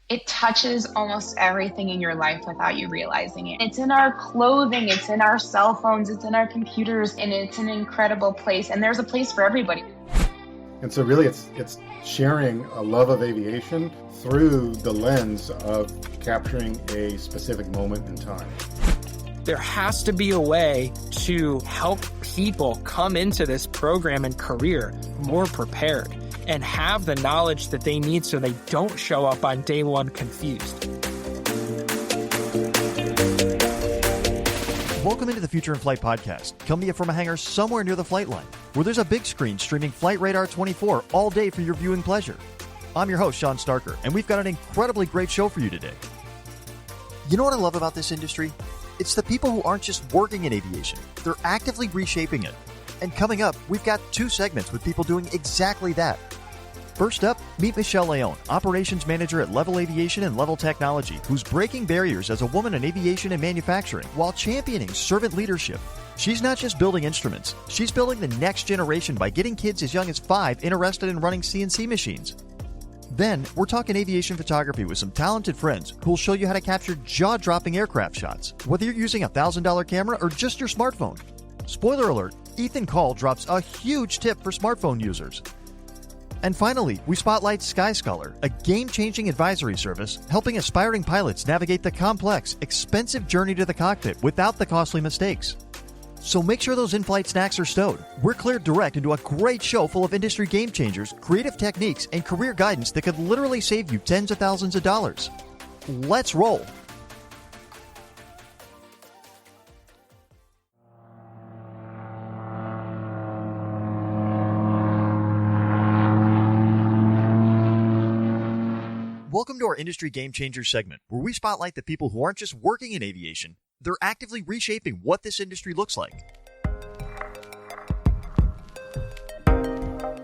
It touches almost everything in your life without you realizing it. It's in our clothing, it's in our cell phones, it's in our computers, and it's an incredible place. And there's a place for everybody. And so really it's sharing a love of aviation through the lens of capturing a specific moment in time. There has to be a way to help people come into this program and career more prepared and have the knowledge that they need so they don't show up on day one confused. Welcome into the Future in Flight podcast, coming to you from a hangar somewhere near the flight line, where there's a big screen streaming Flight Radar 24 all day for your viewing pleasure. I'm your host, Shawn Staerker, and we've got an incredibly great show for you today. You know what I love about this industry? It's the people who aren't just working in aviation, they're actively reshaping it. And coming up, we've got two segments with people doing exactly that. First up, meet Michelle Leone, Operations Manager at Levil Aviation and Levil Technology, who's breaking barriers as a woman in aviation and manufacturing while championing servant leadership. She's not just building instruments, she's building the next generation by getting kids as young as 5 interested in running CNC machines. Then, we're talking aviation photography with some talented friends who'll show you how to capture jaw-dropping aircraft shots, whether you're using a $1,000 camera or just your smartphone. Spoiler alert, Ethan Call drops a huge tip for smartphone users. And finally, we spotlight SkyScholar, a game-changing advisory service helping aspiring pilots navigate the complex, expensive journey to the cockpit without the costly mistakes. So make sure those in-flight snacks are stowed. We're cleared direct into a great show full of industry game changers, creative techniques, and career guidance that could literally save you tens of thousands of dollars. Let's roll! Welcome to our Industry Game Changers segment, where we spotlight the people who aren't just working in aviation, they're actively reshaping what this industry looks like.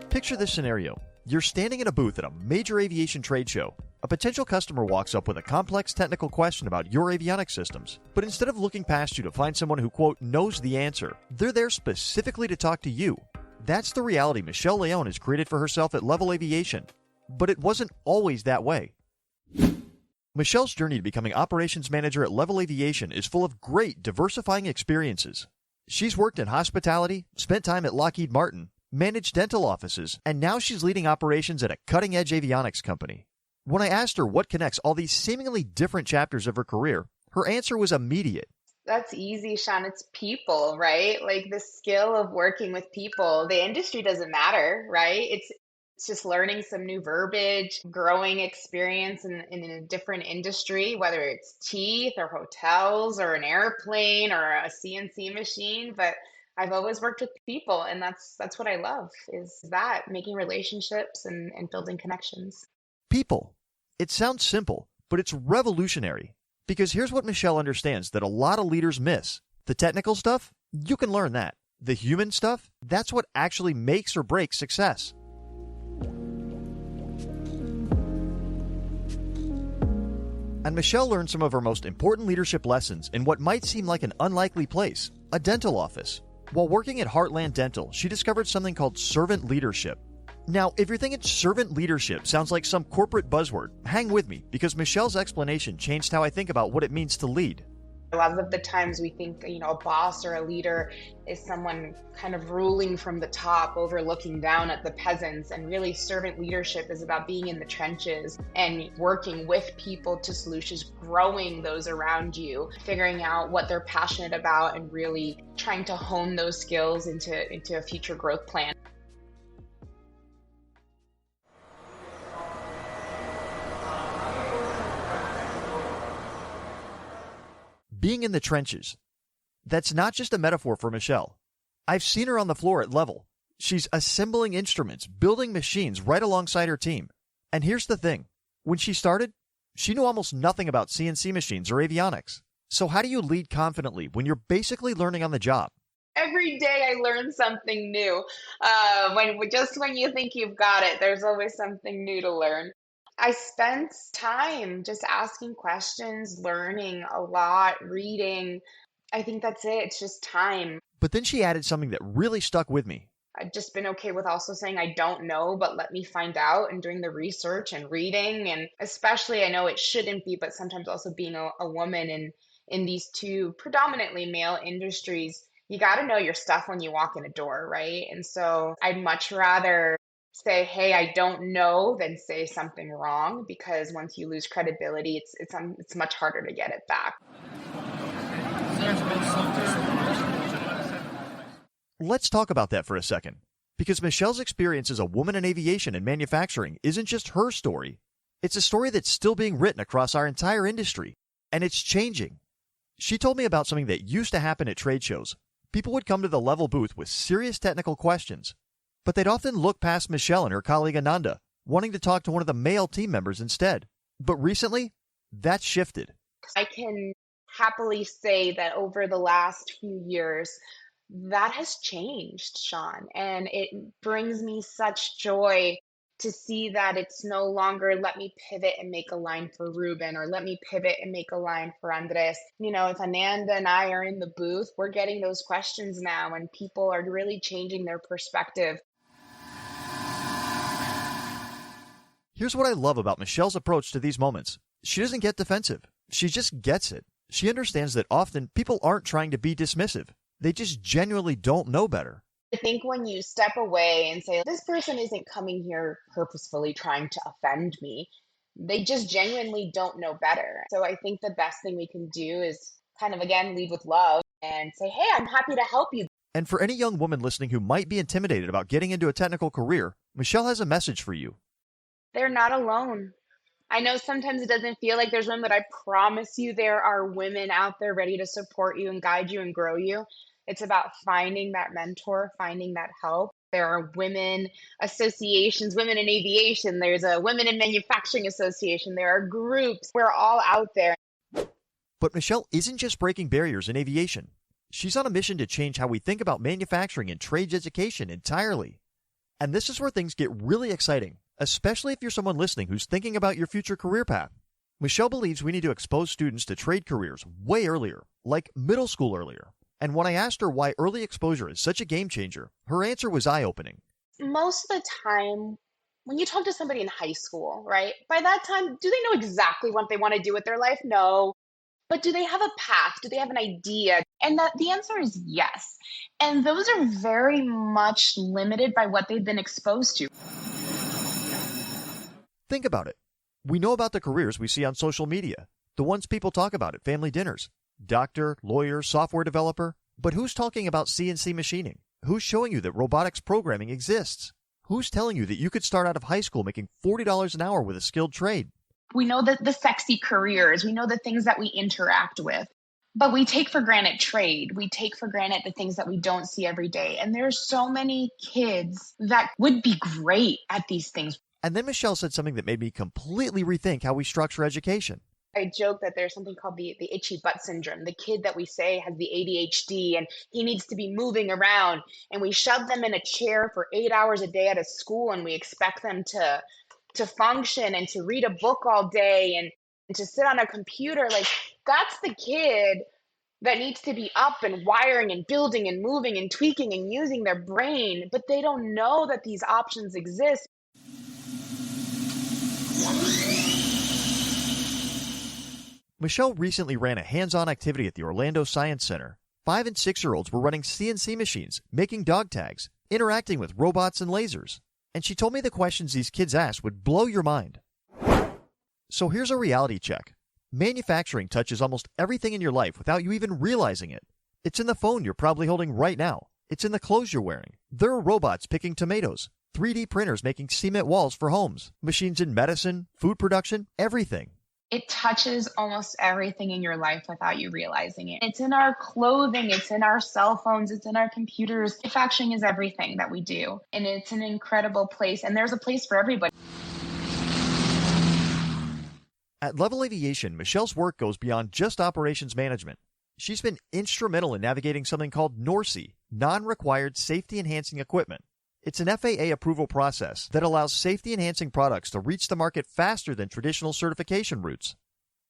Picture this scenario. You're standing in a booth at a major aviation trade show. A potential customer walks up with a complex technical question about your avionics systems. But instead of looking past you to find someone who, quote, knows the answer, they're there specifically to talk to you. That's the reality Michelle Leone has created for herself at Levil Aviation. But it wasn't always that way. Michelle's journey to becoming operations manager at Levil Aviation is full of great, diversifying experiences. She's worked in hospitality, spent time at Lockheed Martin, managed dental offices, and now she's leading operations at a cutting-edge avionics company. When I asked her what connects all these seemingly different chapters of her career, her answer was immediate. That's easy, Shawn. It's people, right? Like the skill of working with people. The industry doesn't matter, right? It's just learning some new verbiage, growing experience in a different industry, whether it's teeth or hotels or an airplane or a CNC machine. But I've always worked with people, and that's what I love, is that, making relationships and building connections. People. It sounds simple, but it's revolutionary. Because here's what Michelle understands that a lot of leaders miss. The technical stuff, you can learn that. The human stuff, that's what actually makes or breaks success. And Michelle learned some of her most important leadership lessons in what might seem like an unlikely place, a dental office. While working at Heartland Dental, she discovered something called servant leadership. Now, if you're thinking servant leadership sounds like some corporate buzzword, hang with me, because Michelle's explanation changed how I think about what it means to lead. A lot of the times we think, a boss or a leader is someone kind of ruling from the top, overlooking down at the peasants. And really, servant leadership is about being in the trenches and working with people to solutions, growing those around you, figuring out what they're passionate about, and really trying to hone those skills into a future growth plan. Being in the trenches. That's not just a metaphor for Michelle. I've seen her on the floor at Levil. She's assembling instruments, building machines right alongside her team. And here's the thing. When she started, she knew almost nothing about CNC machines or avionics. So how do you lead confidently when you're basically learning on the job? Every day I learn something new. When you think you've got it, there's always something new to learn. I spent time just asking questions, learning a lot, reading. I think that's it. It's just time. But then she added something that really stuck with me. I've just been okay with also saying I don't know, but let me find out, and doing the research and reading. And especially, I know it shouldn't be, but sometimes also being a woman in these two predominantly male industries, you got to know your stuff when you walk in a door, right? And so I'd much rather say, hey, I don't know, than say something wrong, because once you lose credibility, it's much harder to get it back. Let's talk about that for a second, because Michelle's experience as a woman in aviation and manufacturing isn't just her story. It's a story that's still being written across our entire industry, and it's changing. She told me about something that used to happen at trade shows. People would come to the Levil booth with serious technical questions, but they'd often look past Michelle and her colleague Ananda, wanting to talk to one of the male team members instead. But recently, that's shifted. I can happily say that over the last few years, that has changed, Shawn, and it brings me such joy to see that it's no longer let me pivot and make a line for Ruben, or let me pivot and make a line for Andres. If Ananda and I are in the booth, we're getting those questions now, and people are really changing their perspective. Here's what I love about Michelle's approach to these moments. She doesn't get defensive. She just gets it. She understands that often people aren't trying to be dismissive. They just genuinely don't know better. I think when you step away and say, this person isn't coming here purposefully trying to offend me, they just genuinely don't know better. So I think the best thing we can do is kind of, again, lead with love and say, hey, I'm happy to help you. And for any young woman listening who might be intimidated about getting into a technical career, Michelle has a message for you. They're not alone. I know sometimes it doesn't feel like there's women, but I promise you there are women out there ready to support you and guide you and grow you. It's about finding that mentor, finding that help. There are women associations, women in aviation. There's a women in manufacturing association. There are groups. We're all out there. But Michelle isn't just breaking barriers in aviation. She's on a mission to change how we think about manufacturing and trades education entirely. And this is where things get really exciting, especially if you're someone listening who's thinking about your future career path. Michelle believes we need to expose students to trade careers way earlier, like middle school earlier. And when I asked her why early exposure is such a game changer, her answer was eye-opening. Most of the time, when you talk to somebody in high school, right, by that time, do they know exactly what they want to do with their life? No. But do they have a path? Do they have an idea? And the answer is yes. And those are very much limited by what they've been exposed to. Think about it. We know about the careers we see on social media, the ones people talk about at family dinners. Doctor, lawyer, software developer. But who's talking about CNC machining? Who's showing you that robotics programming exists? Who's telling you that you could start out of high school making $40 an hour with a skilled trade? We know that the sexy careers, we know the things that we interact with, but we take for granted trade. We take for granted the things that we don't see every day. And there's so many kids that would be great at these things. And then Michelle said something that made me completely rethink how we structure education. I joke that there's something called the itchy butt syndrome. The kid that we say has the ADHD and he needs to be moving around, and we shove them in a chair for 8 hours a day at a school, and we expect them to function and to read a book all day and to sit on a computer. Like, that's the kid that needs to be up and wiring and building and moving and tweaking and using their brain, but they don't know that these options exist. Michelle recently ran a hands-on activity at the Orlando Science Center. 5- and 6-year-olds were running CNC machines, making dog tags, interacting with robots and lasers. And she told me the questions these kids asked would blow your mind. So here's a reality check. Manufacturing touches almost everything in your life without you even realizing it. It's in the phone you're probably holding right now. It's in the clothes you're wearing. There are robots picking tomatoes, 3D printers making cement walls for homes, machines in medicine, food production, everything. It touches almost everything in your life without you realizing it. It's in our clothing, it's in our cell phones, it's in our computers. Manufacturing is everything that we do, and it's an incredible place, and there's a place for everybody. At Levil Aviation, Michelle's work goes beyond just operations management. She's been instrumental in navigating something called NORSI, Non-Required Safety-Enhancing Equipment. It's an FAA approval process that allows safety-enhancing products to reach the market faster than traditional certification routes.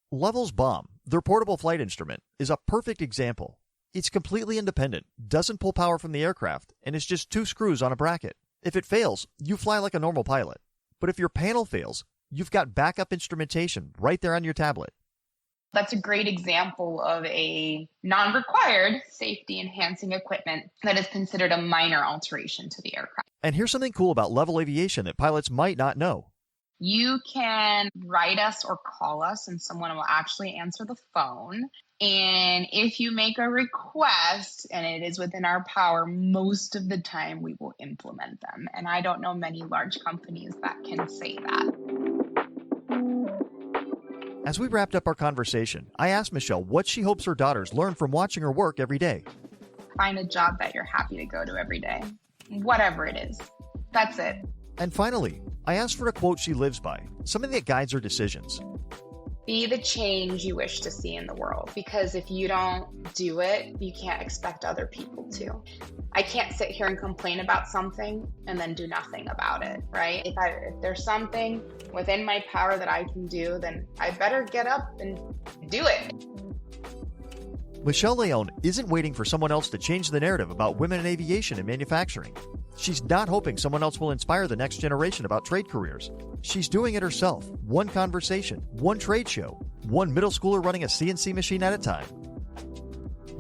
Levil's BOM, their portable flight instrument, is a perfect example. It's completely independent, doesn't pull power from the aircraft, and is just 2 screws on a bracket. If it fails, you fly like a normal pilot. But if your panel fails, you've got backup instrumentation right there on your tablet. That's a great example of a non-required safety-enhancing equipment that is considered a minor alteration to the aircraft. And here's something cool about Levil Aviation that pilots might not know. You can write us or call us, and someone will actually answer the phone. And if you make a request and it is within our power, most of the time we will implement them. And I don't know many large companies that can say that. As we wrapped up our conversation, I asked Michelle what she hopes her daughters learn from watching her work every day. Find a job that you're happy to go to every day, whatever it is. That's it. And finally, I asked for a quote she lives by, something that guides her decisions. Be the change you wish to see in the world, because if you don't do it, you can't expect other people to. I can't sit here and complain about something and then do nothing about it, right? If there's something within my power that I can do, then I better get up and do it. Michelle Leone isn't waiting for someone else to change the narrative about women in aviation and manufacturing. She's not hoping someone else will inspire the next generation about trade careers. She's doing it herself, one conversation, one trade show, one middle schooler running a CNC machine at a time.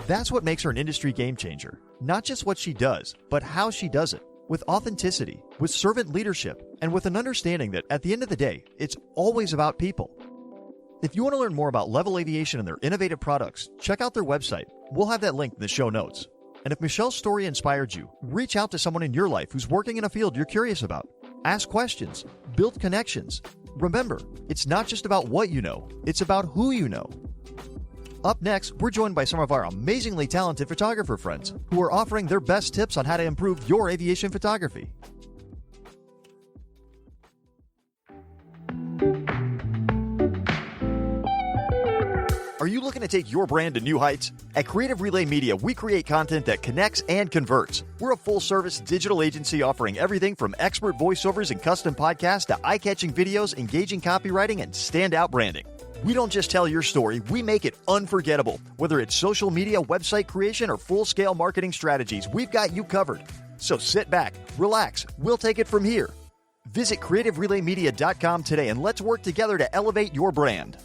That's what makes her an industry game changer. Not just what she does, but how she does it. With authenticity, with servant leadership, and with an understanding that at the end of the day, it's always about people. If you want to learn more about Levil Aviation and their innovative products, check out their website. We'll have that link in the show notes. And if Michelle's story inspired you, reach out to someone in your life who's working in a field you're curious about. Ask questions, build connections. Remember, it's not just about what you know, it's about who you know. Up next, we're joined by some of our amazingly talented photographer friends who are offering their best tips on how to improve your aviation photography. Are you looking to take your brand to new heights? At Creative Relay Media, we create content that connects and converts. We're a full-service digital agency offering everything from expert voiceovers and custom podcasts to eye-catching videos, engaging copywriting, and standout branding. We don't just tell your story, we make it unforgettable. Whether it's social media, website creation, or full-scale marketing strategies, we've got you covered. So sit back, relax, we'll take it from here. Visit CreativeRelayMedia.com today and let's work together to elevate your brand.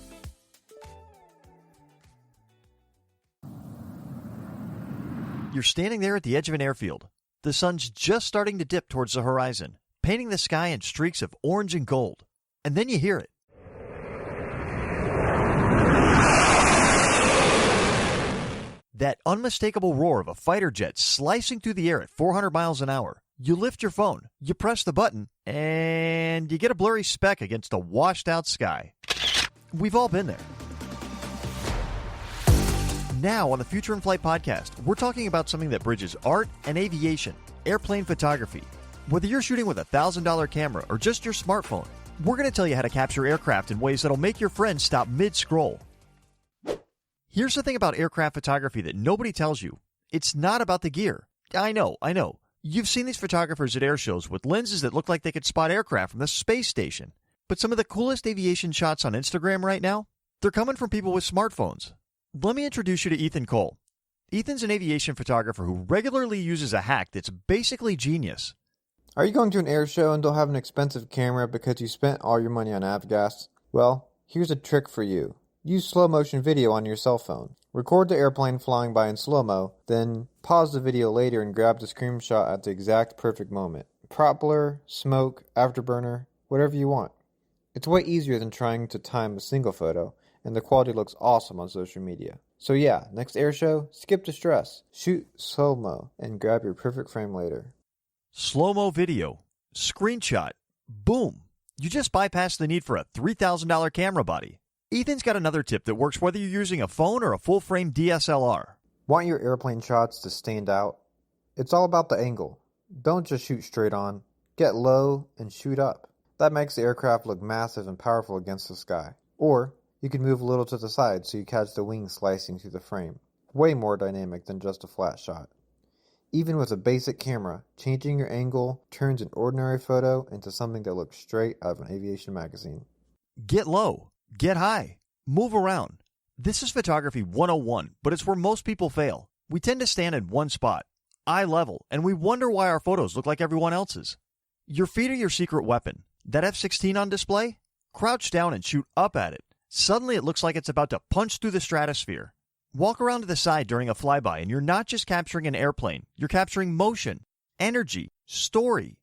You're standing there at the edge of an airfield. The sun's just starting to dip towards the horizon, painting the sky in streaks of orange and gold. And then you hear it. That unmistakable roar of a fighter jet slicing through the air at 400 miles an hour. You lift your phone, you press the button, and you get a blurry speck against a washed-out sky. We've all been there. Now on the Future in Flight podcast, we're talking about something that bridges art and aviation, airplane photography. Whether you're shooting with a $1,000 camera or just your smartphone, we're going to tell you how to capture aircraft in ways that'll make your friends stop mid-scroll. Here's the thing about aircraft photography that nobody tells you. It's not about the gear. I know. You've seen these photographers at air shows with lenses that look like they could spot aircraft from the space station. But some of the coolest aviation shots on Instagram right now, they're coming from people with smartphones. Let me introduce you to Ethan Cole. Ethan's an aviation photographer who regularly uses a hack that's basically genius. Are you going to an air show and don't have an expensive camera because you spent all your money on avgas? Well, here's a trick for you. Use slow motion video on your cell phone. Record the airplane flying by in slow-mo, then pause the video later and grab the screenshot at the exact perfect moment. Prop blur, smoke, afterburner, whatever you want. It's way easier than trying to time a single photo, and the quality looks awesome on social media. So yeah, next air show, skip the stress. Shoot slow-mo and grab your perfect frame later. Slow-mo video. Screenshot. Boom. You just bypassed the need for a $3,000 camera body. Ethan's got another tip that works whether you're using a phone or a full-frame DSLR. Want your airplane shots to stand out? It's all about the angle. Don't just shoot straight on. Get low and shoot up. That makes the aircraft look massive and powerful against the sky. Or you can move a little to the side so you catch the wings slicing through the frame. Way more dynamic than just a flat shot. Even with a basic camera, changing your angle turns an ordinary photo into something that looks straight out of an aviation magazine. Get low. Get high. Move around. This is photography 101, but it's where most people fail. We tend to stand in one spot, eye level, and we wonder why our photos look like everyone else's. Your feet are your secret weapon. That F-16 on display? Crouch down and shoot up at it. Suddenly it looks like it's about to punch through the stratosphere. Walk around to the side during a flyby and you're not just capturing an airplane, you're capturing motion, energy, story.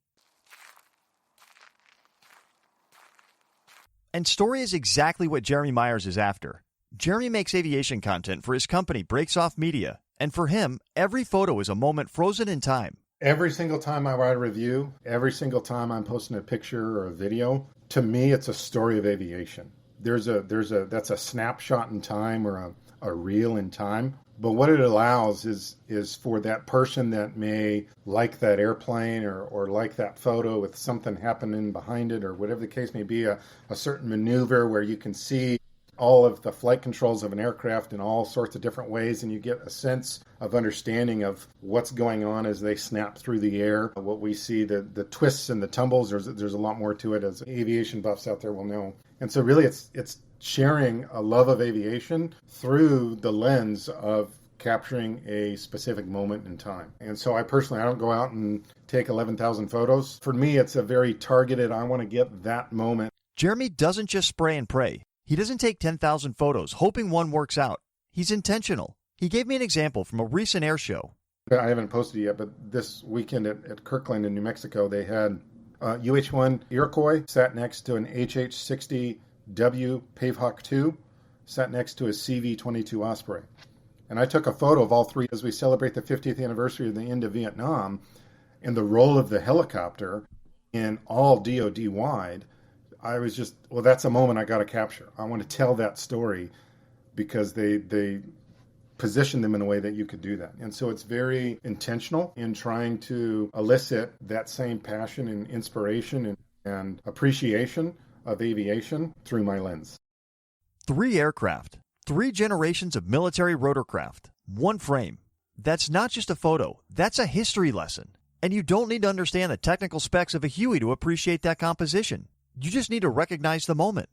And story is exactly what Jeremy Myers is after. Jeremy makes aviation content for his company Breaks Off Media, and for him, every photo is a moment frozen in time. Every single time I write a review, every single time I'm posting a picture or a video, to me it's a story of aviation. That's a snapshot in time or a reel in time. But what it allows is for that person that may like that airplane or like that photo with something happening behind it or whatever the case may be, a certain maneuver where you can see all of the flight controls of an aircraft in all sorts of different ways, and you get a sense of understanding of what's going on as they snap through the air. What we see, the twists and the tumbles, there's a lot more to it, as aviation buffs out there will know. And so really it's sharing a love of aviation through the lens of capturing a specific moment in time. And so I don't go out and take 11,000 photos. For me, it's a very targeted, I want to get that moment. Jeremy doesn't just spray and pray. He doesn't take 10,000 photos hoping one works out. He's intentional. He gave me an example from a recent air show. I haven't posted it yet, but this weekend at Kirkland in New Mexico, they had UH-1 Iroquois sat next to an HH-60W Pavehawk 2, sat next to a CV-22 Osprey. And I took a photo of all three as we celebrate the 50th anniversary of the end of Vietnam, and the role of the helicopter in all DoD wide. I was just, well, that's a moment I got to capture. I want to tell that story because they position them in a way that you could do that. And so it's very intentional in trying to elicit that same passion and inspiration and appreciation of aviation through my lens. 3 aircraft, 3 generations of military rotorcraft, 1 frame. That's not just a photo, that's a history lesson. And you don't need to understand the technical specs of a Huey to appreciate that composition. You just need to recognize the moment.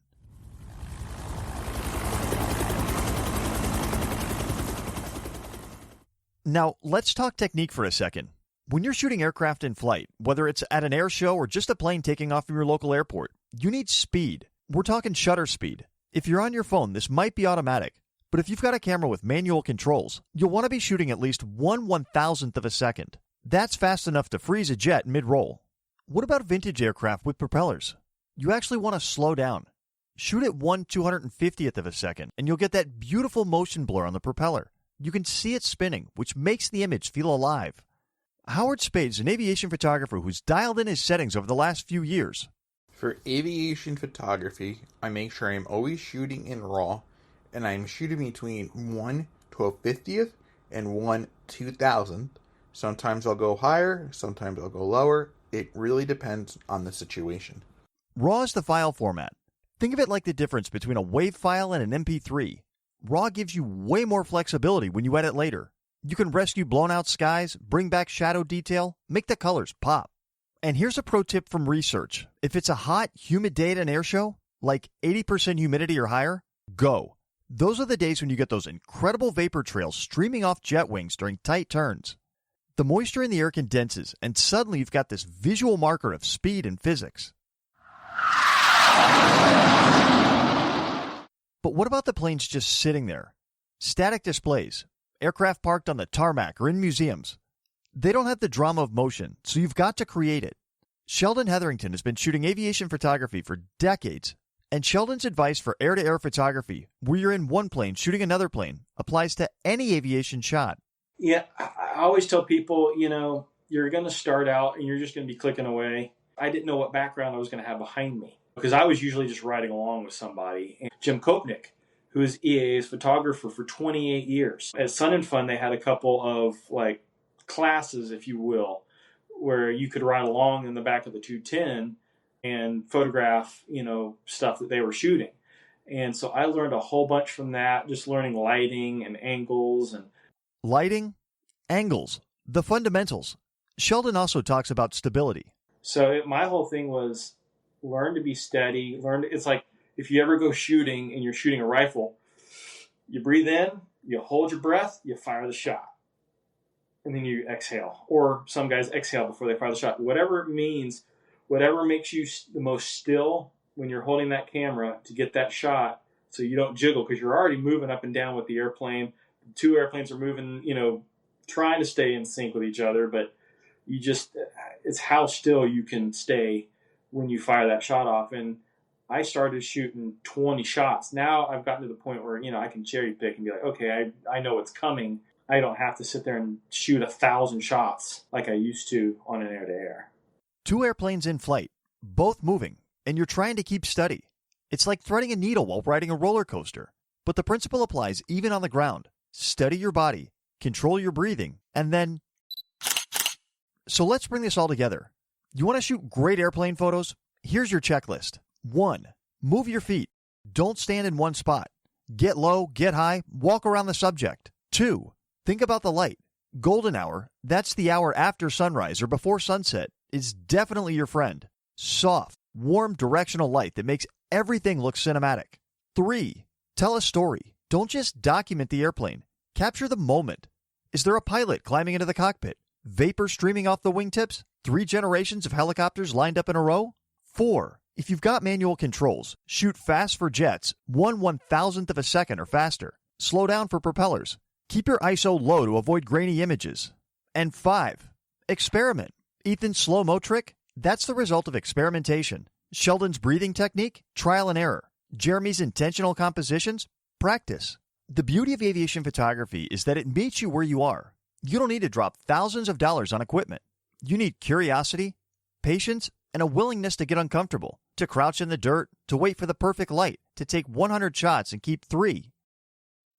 Now, let's talk technique for a second. When you're shooting aircraft in flight, whether it's at an air show or just a plane taking off from your local airport, you need speed. We're talking shutter speed. If you're on your phone, this might be automatic. But if you've got a camera with manual controls, you'll want to be shooting at least 1/1000th of a second. That's fast enough to freeze a jet mid-roll. What about vintage aircraft with propellers? You actually want to slow down. Shoot at 1/250th of a second, and you'll get that beautiful motion blur on the propeller. You can see it spinning, which makes the image feel alive. Howard Spade's an aviation photographer who's dialed in his settings over the last few years. For aviation photography, I make sure I'm always shooting in RAW, and I'm shooting between 1/1250th and 1/2000th. Sometimes I'll go higher, sometimes I'll go lower. It really depends on the situation. RAW is the file format. Think of it like the difference between a WAV file and an MP3. RAW gives you way more flexibility when you edit later. You can rescue blown out skies, bring back shadow detail, make the colors pop. And here's a pro tip from research. If it's a hot, humid day at an air show, like 80% humidity or higher, go. Those are the days when you get those incredible vapor trails streaming off jet wings during tight turns. The moisture in the air condenses, and suddenly you've got this visual marker of speed and physics. But what about the planes just sitting there? Static displays, aircraft parked on the tarmac or in museums. They don't have the drama of motion, so you've got to create it. Sheldon Hetherington has been shooting aviation photography for decades, and Sheldon's advice for air-to-air photography, where you're in one plane shooting another plane, applies to any aviation shot. Yeah, I always tell people, you're going to start out and you're just going to be clicking away. I didn't know what background I was going to have behind me because I was usually just riding along with somebody. And Jim Kopnick, who is EAA's photographer for 28 years. At Sun and Fun, they had a couple of classes, if you will, where you could ride along in the back of the 210 and photograph, stuff that they were shooting. And so I learned a whole bunch from that, just learning lighting and angles. Lighting, angles, the fundamentals. Sheldon also talks about stability. So my whole thing was learn to be steady. It's like if you ever go shooting and you're shooting a rifle, you breathe in, you hold your breath, you fire the shot. and then you exhale. Or some guys exhale before they fire the shot. Whatever it means, whatever makes you the most still when you're holding that camera to get that shot, so you don't jiggle, because you're already moving up and down with the airplane. The two airplanes are moving, trying to stay in sync with each other, but it's how still you can stay when you fire that shot off. And I started shooting 20 shots. Now I've gotten to the point where, I can cherry pick and be like, okay, I know what's coming. I don't have to sit there and shoot 1,000 shots like I used to on an air-to-air. Two airplanes in flight, both moving, and you're trying to keep steady. It's like threading a needle while riding a roller coaster. But the principle applies even on the ground. Steady your body, control your breathing, and then... So let's bring this all together. You want to shoot great airplane photos? Here's your checklist. 1. Move your feet. Don't stand in one spot. Get low, get high, walk around the subject. 2. Think about the light. Golden hour, that's the hour after sunrise or before sunset, is definitely your friend. Soft, warm, directional light that makes everything look cinematic. 3. Tell a story. Don't just document the airplane. Capture the moment. Is there a pilot climbing into the cockpit? Vapor streaming off the wingtips? 3 generations of helicopters lined up in a row? 4. If you've got manual controls, shoot fast for jets, 1/1000th of a second or faster. Slow down for propellers. Keep your ISO low to avoid grainy images. And 5. Experiment. Ethan's slow-mo trick? That's the result of experimentation. Sheldon's breathing technique? Trial and error. Jeremy's intentional compositions? Practice. The beauty of aviation photography is that it meets you where you are. You don't need to drop thousands of dollars on equipment. You need curiosity, patience, and a willingness to get uncomfortable, to crouch in the dirt, to wait for the perfect light, to take 100 shots and keep 3.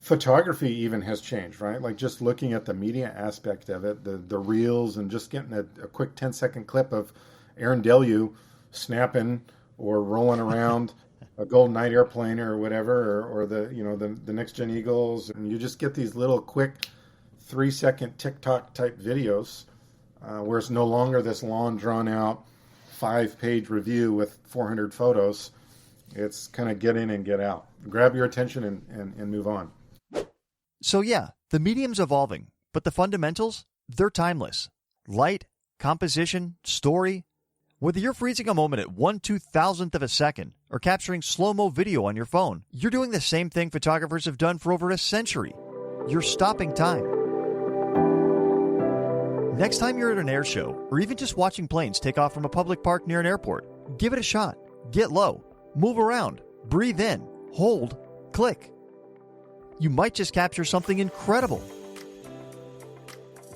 Photography even has changed, right? Like just looking at the media aspect of it, the reels, and just getting a quick 10-second clip of Aaron Deleu snapping or rolling around a Golden Knight airplane or whatever, or the Next Gen Eagles, and you just get these little quick 3-second TikTok type videos, where it's no longer this long drawn out 5-page review with 400 photos. It's kind of get in and get out, grab your attention and move on. So yeah, the medium's evolving, but the fundamentals, they're timeless. Light, composition, story. Whether you're freezing a moment at 1/2000th of a second or capturing slow-mo video on your phone, you're doing the same thing photographers have done for over a century. You're stopping time. Next time you're at an air show, or even just watching planes take off from a public park near an airport, give it a shot. Get low, move around, breathe in, hold, click. You might just capture something incredible.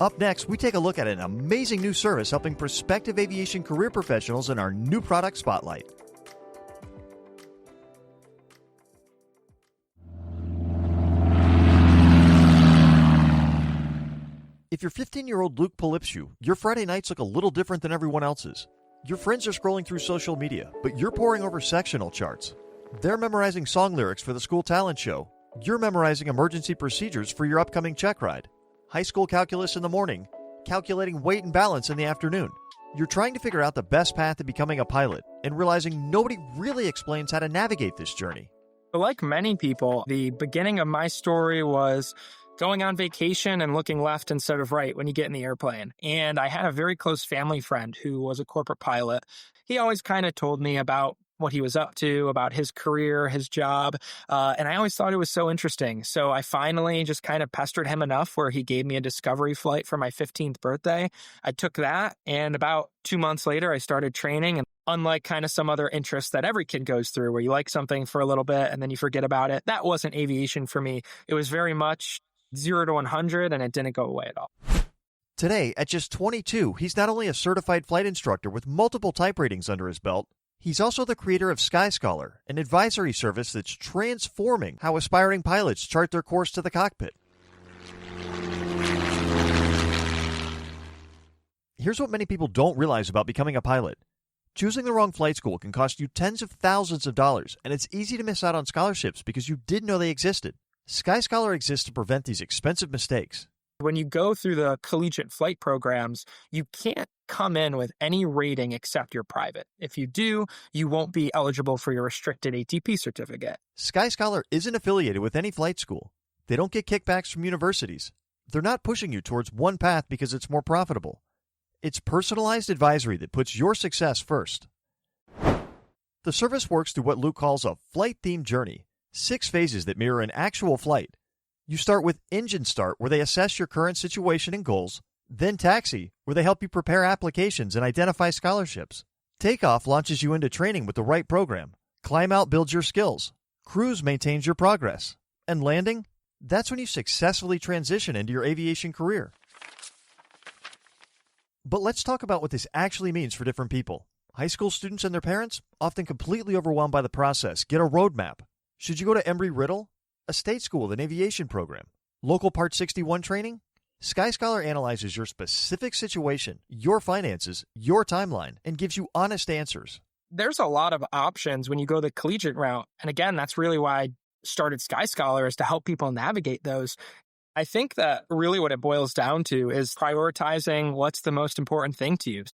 Up next, we take a look at an amazing new service helping prospective aviation career professionals in our new product spotlight. If you're 15-year-old Luke Polipshu, your Friday nights look a little different than everyone else's. Your friends are scrolling through social media, but you're poring over sectional charts. They're memorizing song lyrics for the school talent show. You're memorizing emergency procedures for your upcoming check ride. High school calculus in the morning, calculating weight and balance in the afternoon. You're trying to figure out the best path to becoming a pilot and realizing nobody really explains how to navigate this journey. Like many people, the beginning of my story was going on vacation and looking left instead of right when you get in the airplane. And I had a very close family friend who was a corporate pilot. He always kind of told me about what he was up to, about his career, his job. And I always thought it was so interesting. So I finally just kind of pestered him enough where he gave me a discovery flight for my 15th birthday. I took that, and about 2 months later, I started training. And unlike kind of some other interests that every kid goes through, where you like something for a little bit and then you forget about it, that wasn't aviation for me. It was very much 0 to 100, and it didn't go away at all. Today, at just 22, he's not only a certified flight instructor with multiple type ratings under his belt, he's also the creator of SkyScholar, an advisory service that's transforming how aspiring pilots chart their course to the cockpit. Here's what many people don't realize about becoming a pilot. Choosing the wrong flight school can cost you tens of thousands of dollars, and it's easy to miss out on scholarships because you didn't know they existed. SkyScholar exists to prevent these expensive mistakes. When you go through the collegiate flight programs, you can't come in with any rating except your private. If you do, you won't be eligible for your restricted ATP certificate. SkyScholar isn't affiliated with any flight school. They don't get kickbacks from universities. They're not pushing you towards one path because it's more profitable. It's personalized advisory that puts your success first. The service works through what Luke calls a flight-themed journey, 6 phases that mirror an actual flight. You start with Engine Start, where they assess your current situation and goals, then Taxi, where they help you prepare applications and identify scholarships. Takeoff launches you into training with the right program. Climb Out builds your skills. Cruise maintains your progress. And Landing? That's when you successfully transition into your aviation career. But let's talk about what this actually means for different people. High school students and their parents, often completely overwhelmed by the process, get a roadmap. Should you go to Embry-Riddle? A state school with an aviation program? Local Part 61 training? SkyScholar analyzes your specific situation, your finances, your timeline, and gives you honest answers. There's a lot of options when you go the collegiate route. And again, that's really why I started SkyScholar, is to help people navigate those. I think that really what it boils down to is prioritizing what's the most important thing to you.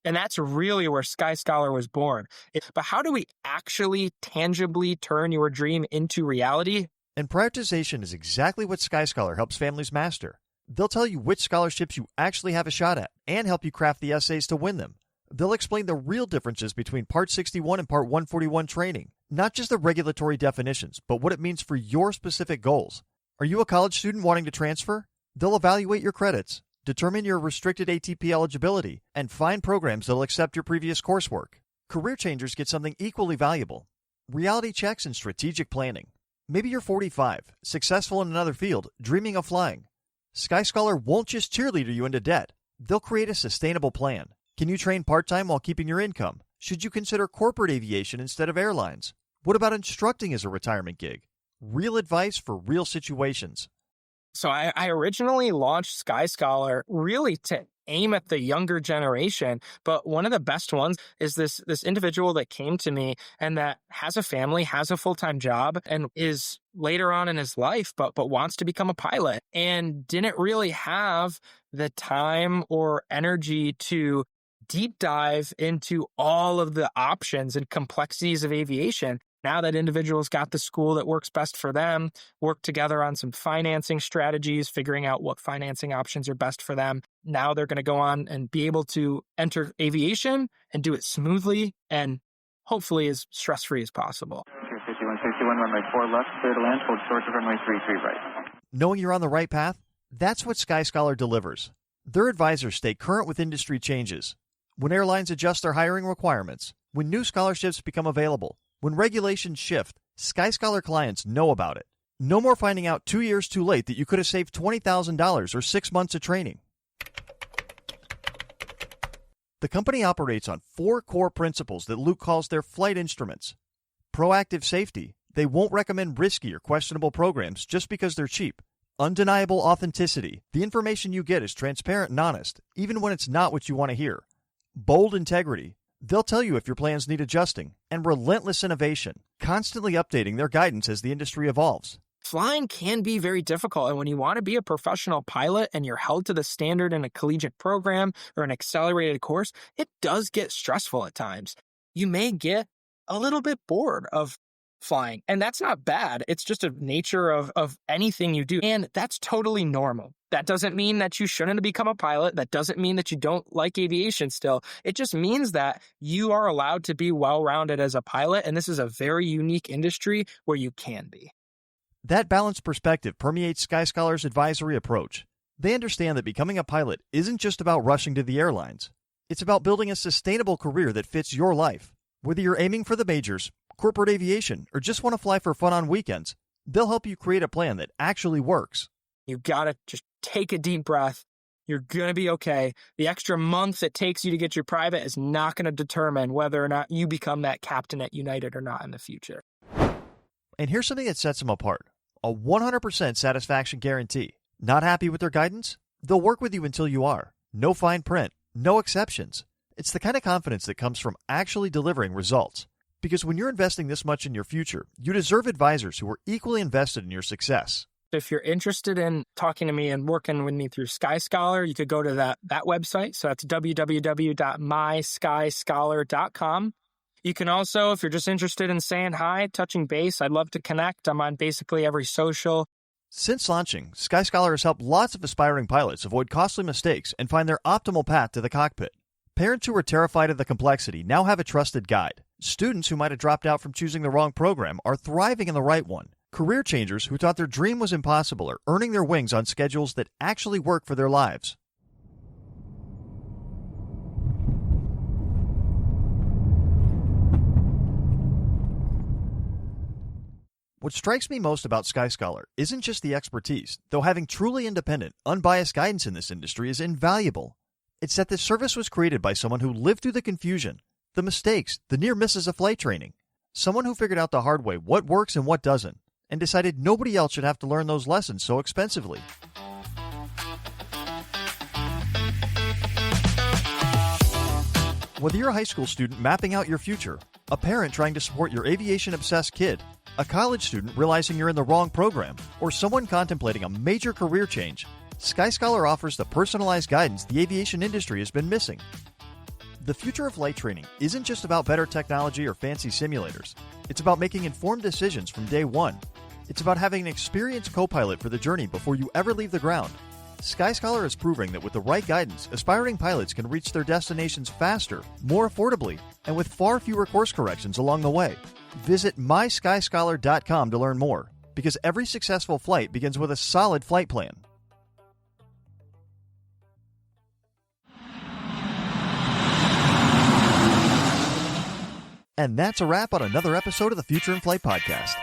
And that's really where SkyScholar was born. But how do we actually tangibly turn your dream into reality? And prioritization is exactly what SkyScholar helps families master. They'll tell you which scholarships you actually have a shot at and help you craft the essays to win them. They'll explain the real differences between Part 61 and Part 141 training, not just the regulatory definitions, but what it means for your specific goals. Are you a college student wanting to transfer? They'll evaluate your credits, determine your restricted ATP eligibility, and find programs that'll accept your previous coursework. Career changers get something equally valuable: reality checks and strategic planning. Maybe you're 45, successful in another field, dreaming of flying. SkyScholar won't just cheerleader you into debt. They'll create a sustainable plan. Can you train part-time while keeping your income? Should you consider corporate aviation instead of airlines? What about instructing as a retirement gig? Real advice for real situations. So I originally launched SkyScholar really to aim at the younger generation, but one of the best ones is this individual that came to me and that has a family, has a full-time job, and is later on in his life, but wants to become a pilot and didn't really have the time or energy to deep dive into all of the options and complexities of aviation. Now that individuals got the school that works best for them, work together on some financing strategies, figuring out what financing options are best for them. Now they're going to go on and be able to enter aviation and do it smoothly and hopefully as stress-free as possible. 5161, runway 4 left, clear to land, hold short of runway 33 right. Knowing you're on the right path? That's what SkyScholar delivers. Their advisors stay current with industry changes. When airlines adjust their hiring requirements, when new scholarships become available, when regulations shift, SkyScholar clients know about it. No more finding out 2 years too late that you could have saved $20,000 or 6 months of training. The company operates on 4 core principles that Luke calls their flight instruments. Proactive safety. They won't recommend risky or questionable programs just because they're cheap. Undeniable authenticity. The information you get is transparent and honest, even when it's not what you want to hear. Bold integrity. They'll tell you if your plans need adjusting. And relentless innovation, constantly updating their guidance as the industry evolves. Flying can be very difficult, and when you want to be a professional pilot and you're held to the standard in a collegiate program or an accelerated course, it does get stressful at times. You may get a little bit bored of flying, and that's not bad. It's just a nature of anything you do, and that's totally normal. That doesn't mean that you shouldn't become a pilot. That doesn't mean that you don't like aviation still. It just means that you are allowed to be well-rounded as a pilot, and this is a very unique industry where you can be. That balanced perspective permeates SkyScholar's advisory approach. They understand that becoming a pilot isn't just about rushing to the airlines. It's about building a sustainable career that fits your life. Whether you're aiming for the majors, corporate aviation, or just want to fly for fun on weekends, they'll help you create a plan that actually works. You gotta just take a deep breath. You're gonna be okay. The extra month it takes you to get your private is not gonna determine whether or not you become that captain at United or not in the future. And here's something that sets them apart. A 100% satisfaction guarantee. Not happy with their guidance? They'll work with you until you are. No fine print. No exceptions. It's the kind of confidence that comes from actually delivering results. Because when you're investing this much in your future, you deserve advisors who are equally invested in your success. If you're interested in talking to me and working with me through SkyScholar, you could go to that website. So that's www.myskyscholar.com. You can also, if you're just interested in saying hi, touching base, I'd love to connect. I'm on basically every social. Since launching, SkyScholar has helped lots of aspiring pilots avoid costly mistakes and find their optimal path to the cockpit. Parents who were terrified of the complexity now have a trusted guide. Students who might have dropped out from choosing the wrong program are thriving in the right one. Career changers who thought their dream was impossible are earning their wings on schedules that actually work for their lives. What strikes me most about SkyScholar isn't just the expertise, though having truly independent, unbiased guidance in this industry is invaluable. It's that this service was created by someone who lived through the confusion, the mistakes, the near misses of flight training. Someone who figured out the hard way what works and what doesn't, and decided nobody else should have to learn those lessons so expensively. Whether you're a high school student mapping out your future, a parent trying to support your aviation-obsessed kid, a college student realizing you're in the wrong program, or someone contemplating a major career change, SkyScholar offers the personalized guidance the aviation industry has been missing. The future of flight training isn't just about better technology or fancy simulators. It's about making informed decisions from day one. It's about having an experienced co-pilot for the journey before you ever leave the ground. SkyScholar is proving that with the right guidance, aspiring pilots can reach their destinations faster, more affordably, and with far fewer course corrections along the way. Visit myskyscholar.com to learn more, because every successful flight begins with a solid flight plan. And that's a wrap on another episode of the Future in Flight podcast.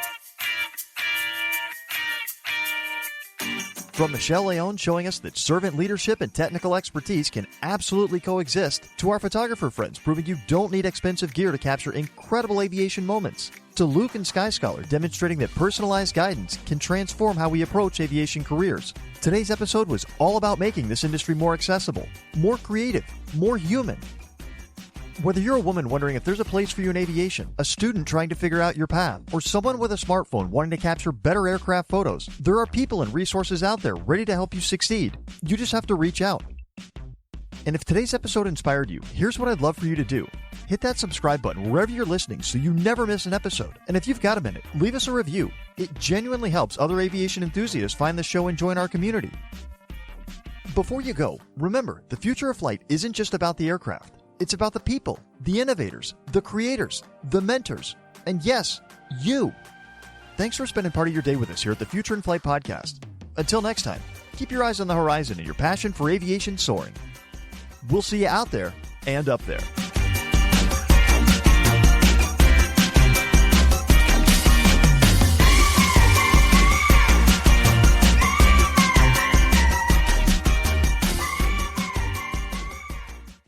From Michelle Leone showing us that servant leadership and technical expertise can absolutely coexist, to our photographer friends proving you don't need expensive gear to capture incredible aviation moments, to Luke and SkyScholar demonstrating that personalized guidance can transform how we approach aviation careers. Today's episode was all about making this industry more accessible, more creative, more human. Whether you're a woman wondering if there's a place for you in aviation, a student trying to figure out your path, or someone with a smartphone wanting to capture better aircraft photos, there are people and resources out there ready to help you succeed. You just have to reach out. And if today's episode inspired you, here's what I'd love for you to do. Hit that subscribe button wherever you're listening so you never miss an episode. And if you've got a minute, leave us a review. It genuinely helps other aviation enthusiasts find the show and join our community. Before you go, remember, the future of flight isn't just about the aircraft. It's about the people, the innovators, the creators, the mentors, and yes, you. Thanks for spending part of your day with us here at the Future in Flight podcast. Until next time, keep your eyes on the horizon and your passion for aviation soaring. We'll see you out there and up there.